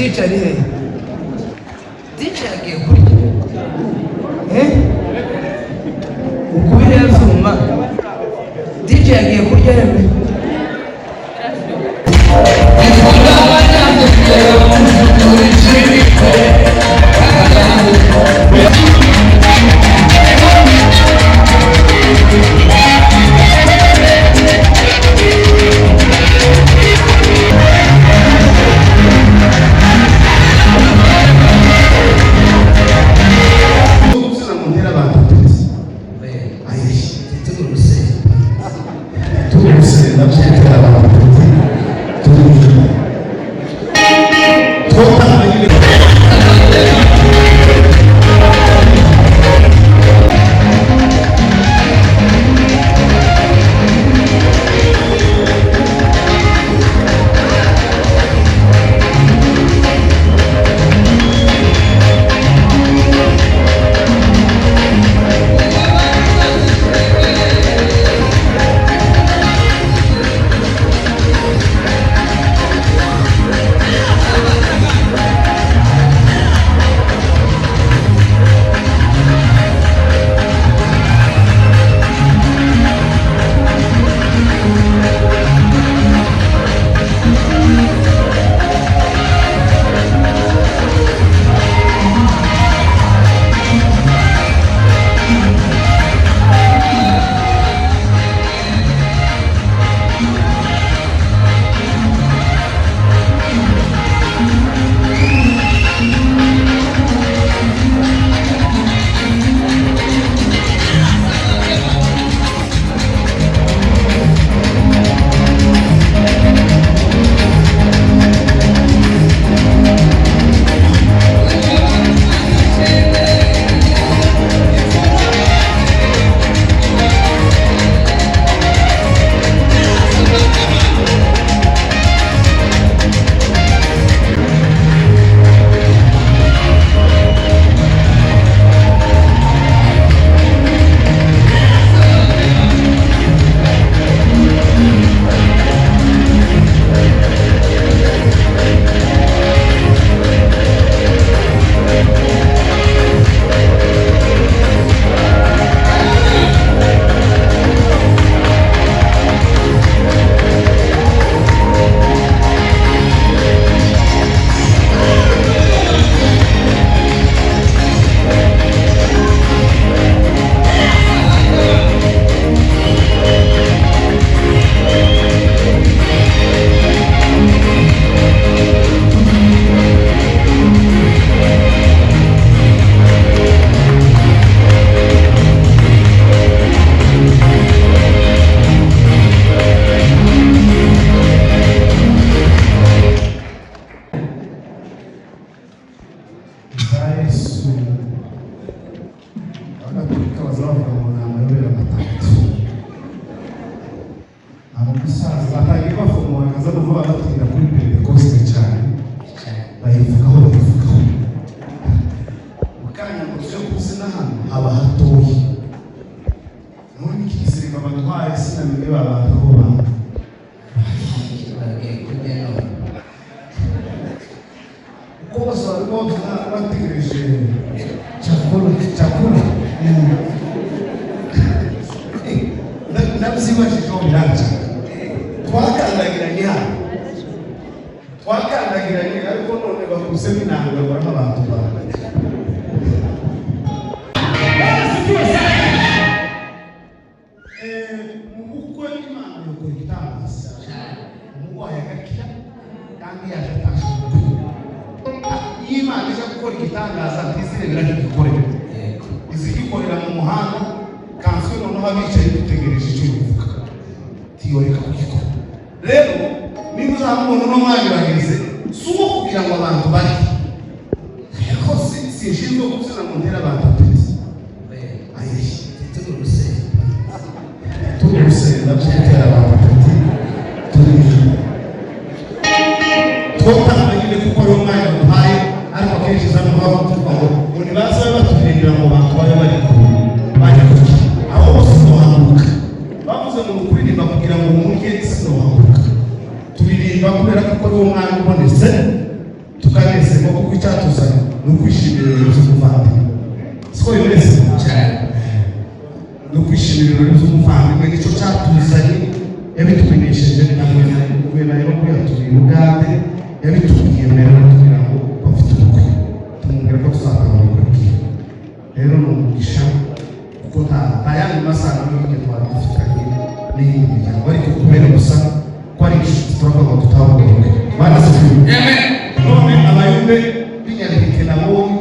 Teacher ni he? Teacher agiye kurya. Ukubiri yazuma. Teacher agiye kurya yemwe. Turirimba kubera ko ari umwana ubonetse tukare ishiriro ry'umuvandimwe nicyo cyatuzanye yabitumenyesheje namwe rero kuyatuye ubwate yabitubwiye mbere kugira ngo bafite ubukwe tumubwira ko tuzatanga ubukwe bwiwe rero ni umugisha kuko nta yandi masano y'ibyo twari dufitanye n'iyindi miryango ariko kubera gusa ko ari inshuti turavuga ngo tutabugowe banasifuye none abayumbe b'inyabike nabonye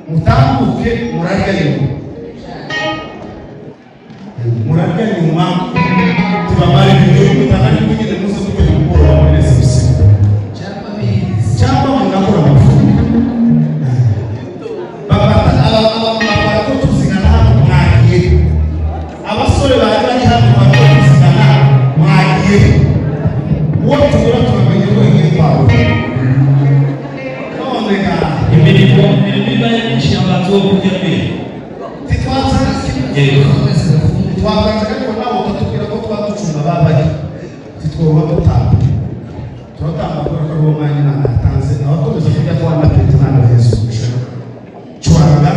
mutambuke murarya nyuma murarya nyuma tubamara ibiryo mutangane kugira muze kujya gukora muri reception cyangwa mugakora amafuku babata ko tuzigana hano mwagiye abasore bari bari hano bakora tuzigana mwagiye uwo tugura turamenye ko igiye kwawe none ga imirimo ibaye myinshi abantu bo kujya mbere titwaza twaganza ariko nawe utatubwira ko twatucunga babaye titwoba dutamba turatamba kubera ko uwo mwanya ntabwo yatanze aho tumaze kujya kwa na peti ntabwo yesu gushaka cwanga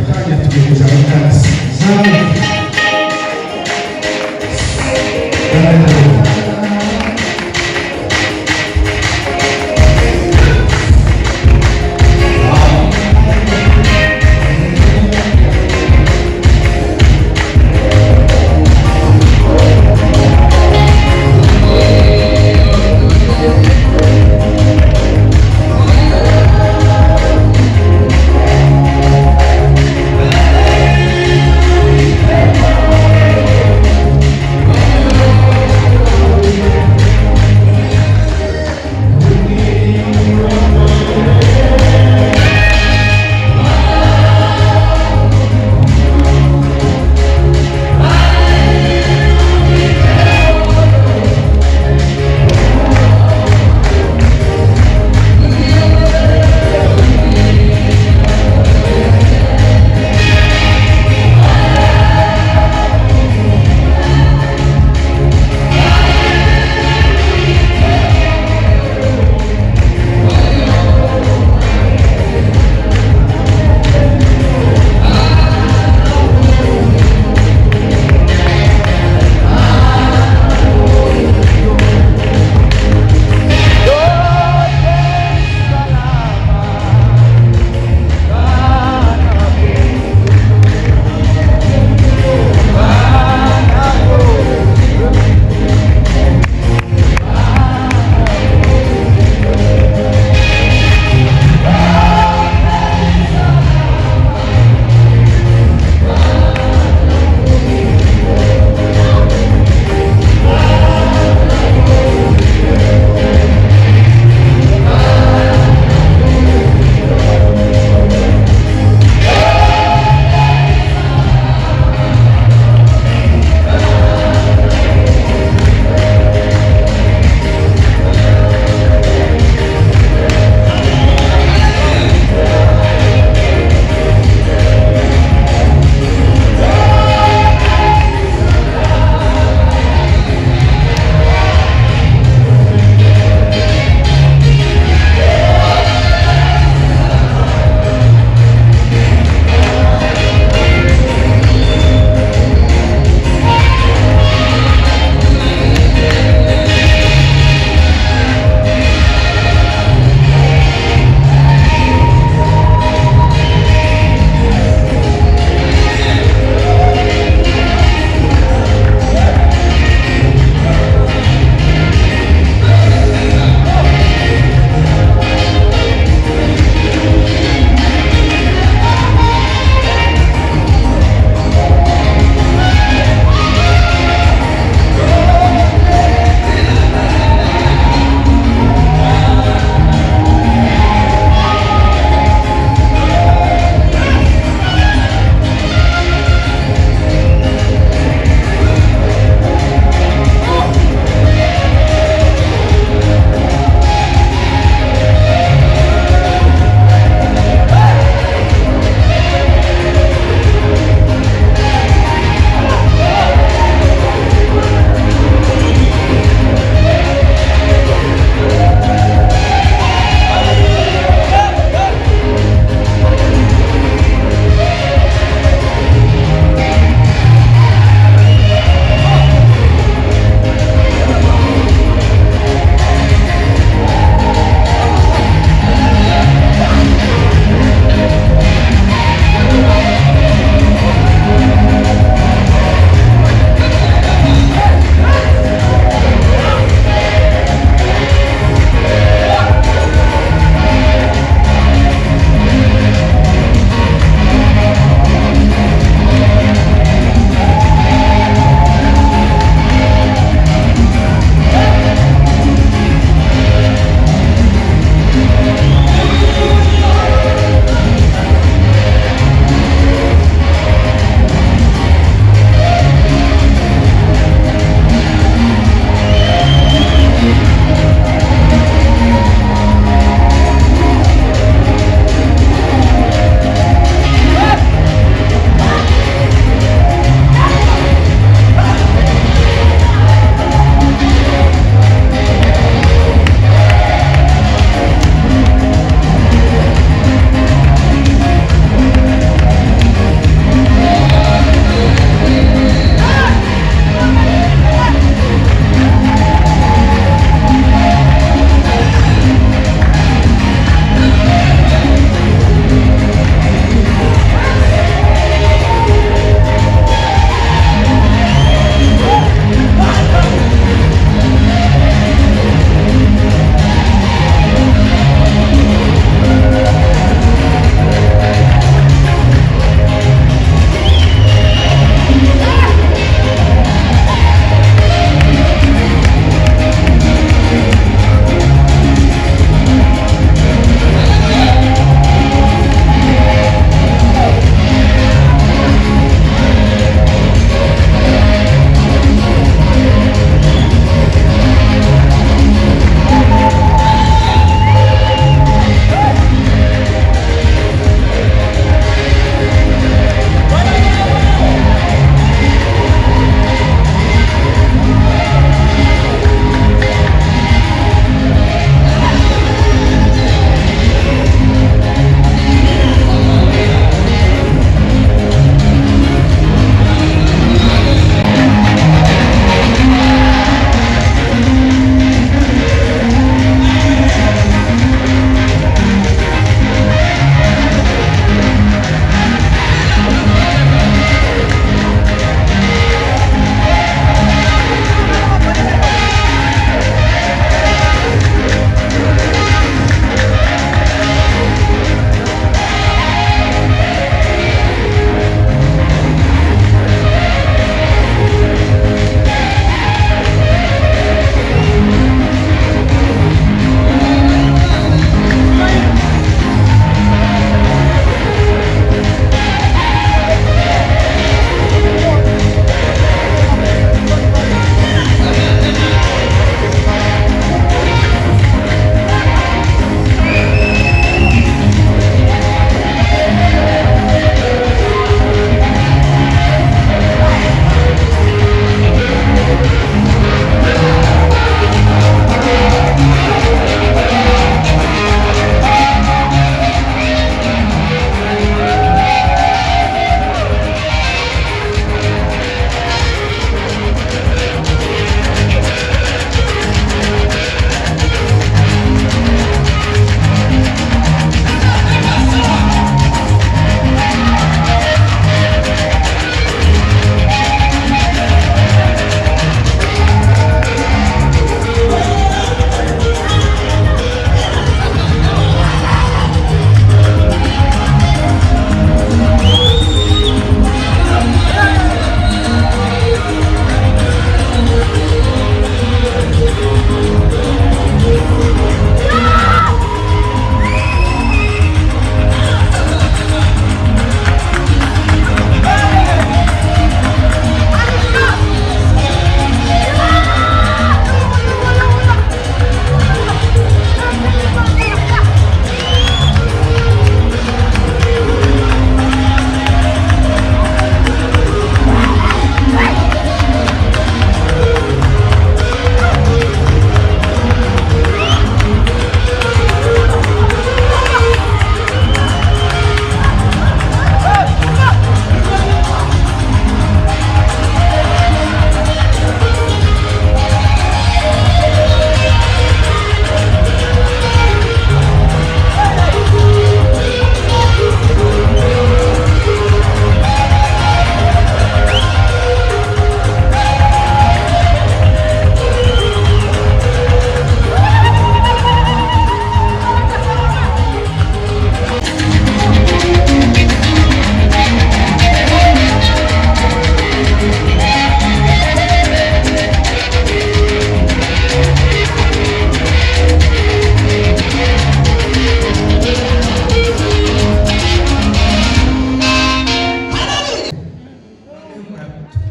akanya tugiye kuja mu kanisa zamu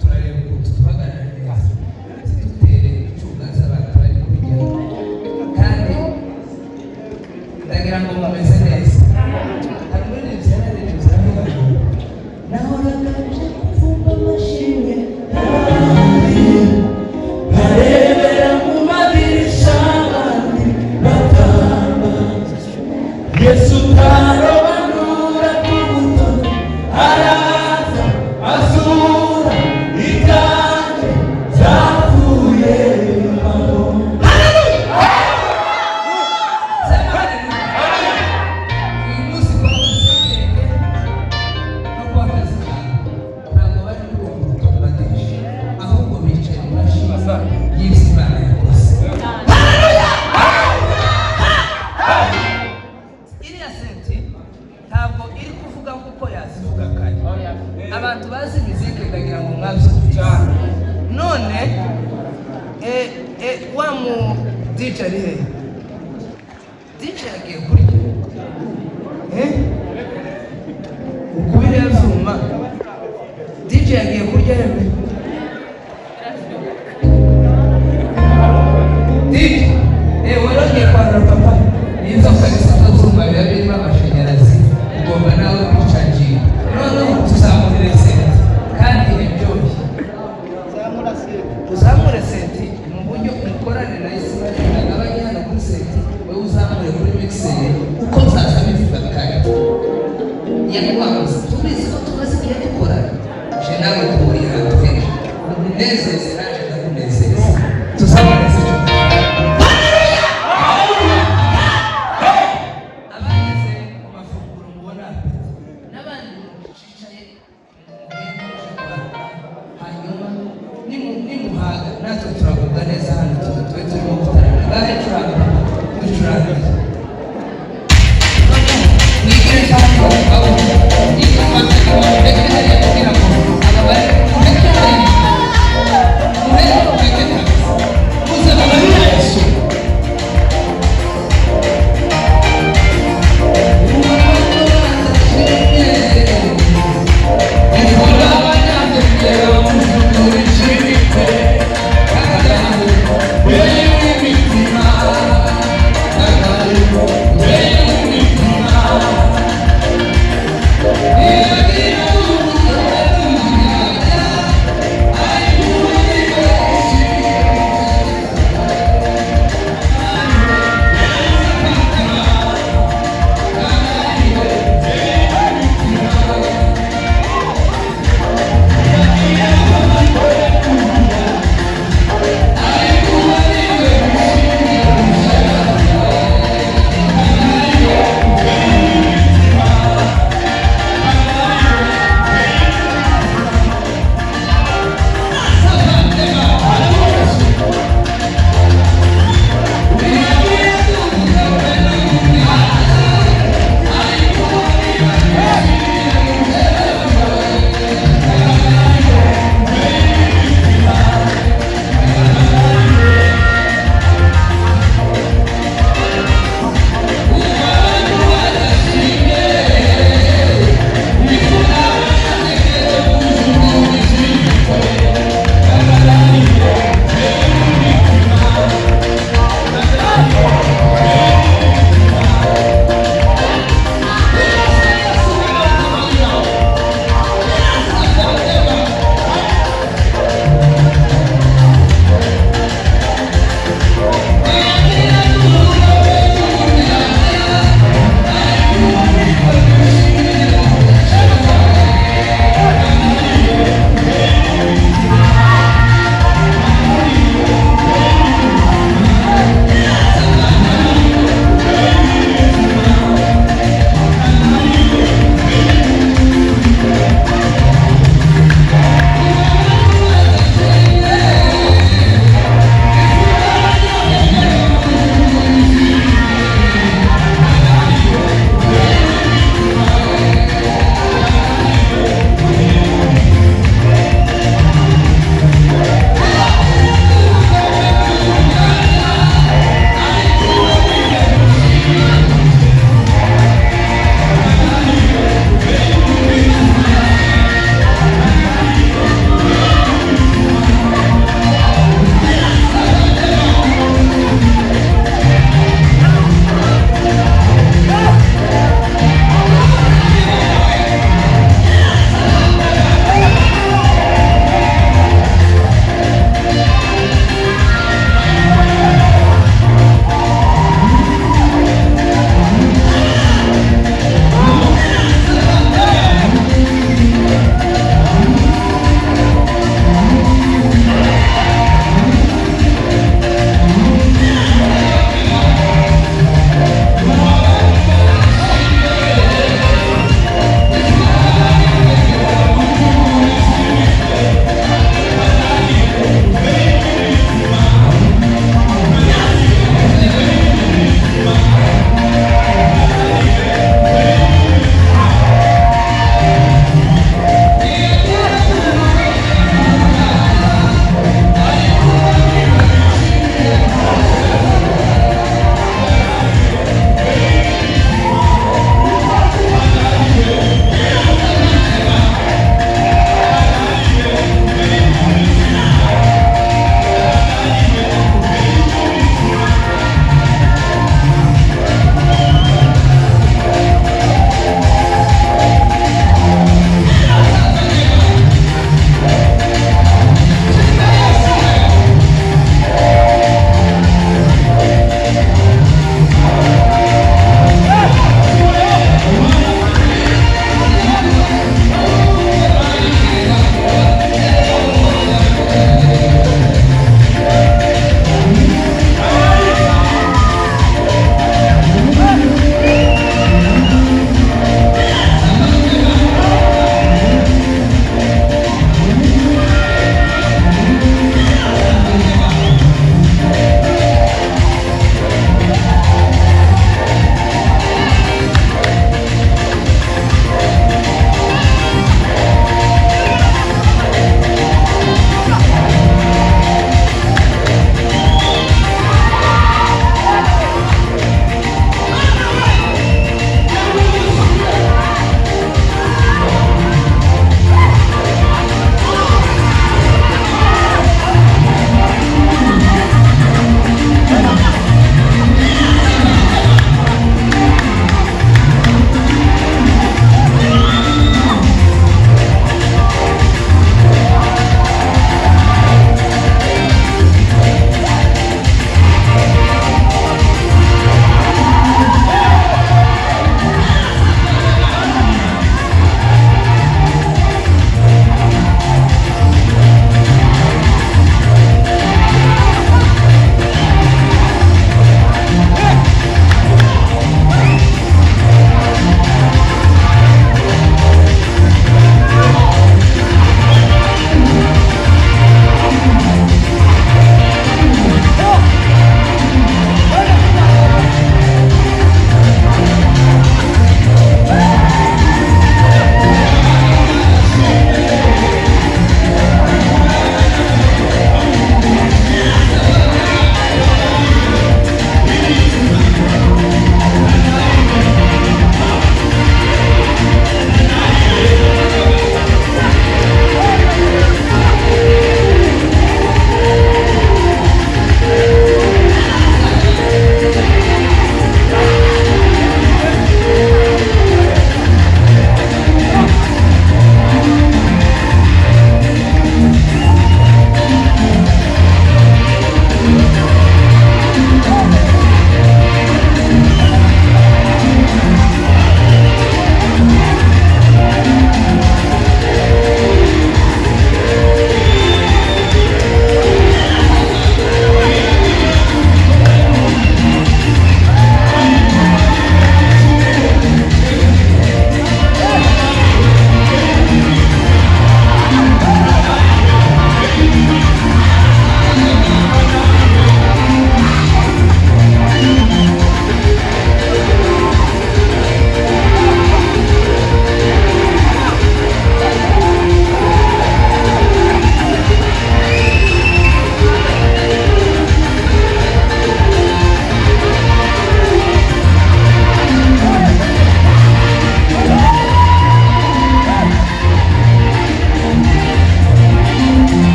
turareba ukuntu tuhagarara neza dutere icunga z'abantu bari kurya kandi ndagira ngo mumeze neza hari muri ibyo ziravuga ngo nahoraga nje kuvumba amashimwe nkarebera mu madirisha abandi batamba Yesu karobanura kubuto araza azura iganje zapfuye bibaho uyu munsi kwa Musenyeri no kwa Perezida ntabwo bari kuvuga mu madirisha ahubwo bicaye mu mashini y'Imana yakoze iriya senti ntabwo iri kuvuga kuko yazivuga kare abantu bazi muzike ndagira ngo mwabyumvise none wa mu DJ ari he DJ yagiye kurya ukubiri yazuma DJ yagiye kurya yemwe DJ warongeye kwarura papa inzoka zisata zumva biba birimo amashanyarazi ugomba nawe kwicaginga noneho tuzamurire senti kandi iryoshye uzamure senti mu buryo umukorane na Isirayeli agabanya hano kuri senti wowe uzamure kuri mixeri uko nzaza bivuga kare yakwamuze tubizi ko tumaze igihe dukorana je nawe duhurira twese umunezeze naje ndakunezeza tuzamure senti natwe turavuga neza hano tuba turimo gutarama ngahe ducuranga mwigire kandi aho niba